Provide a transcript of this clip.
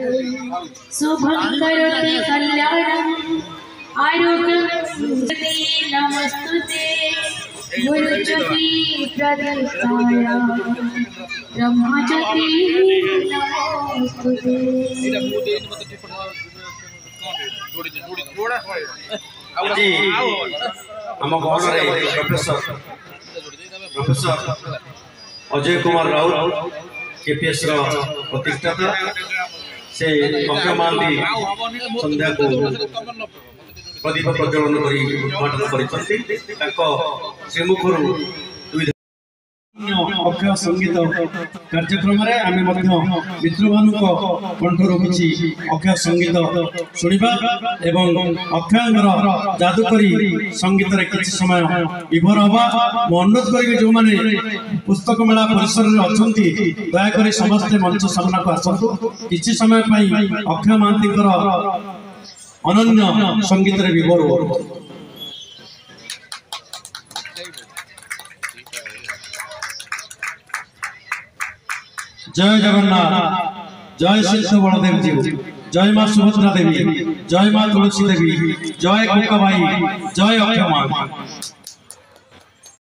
शुभं करोति कल्याणं आरोग्यं नमस्तुते गुरुज्योति प्रदीप्ताय ब्रह्मज्योति नमोस्तुते। हम प्रोफेसर अजय कुमार राउत केपीएस प्रतिष्ठाता से अक्षय महांती संध्या को प्रदीप प्रज्वलन कर उद्घाटन कर अक्षय संगीत कार्यक्रम आम मित्र भानु कंठर किसी अक्षय संगीत शुणा एवं अक्षय जादुकरी संगीत किसी समय विभोर हवा अनुरोध करेंगे जो मैंने पुस्तक मेला परिसर में अच्छा दयाकोरी समस्ते मंच सामना को आसतु किसी समय अक्षय महांती अनन्य संगीत विभोर हो। जय जगन्नाथ, जय श्री बलदेव जी, जय माँ सुभद्रा देवी, जय माँ तुलसी देवी, जय कुंका भाई, जय अक्षय महांती।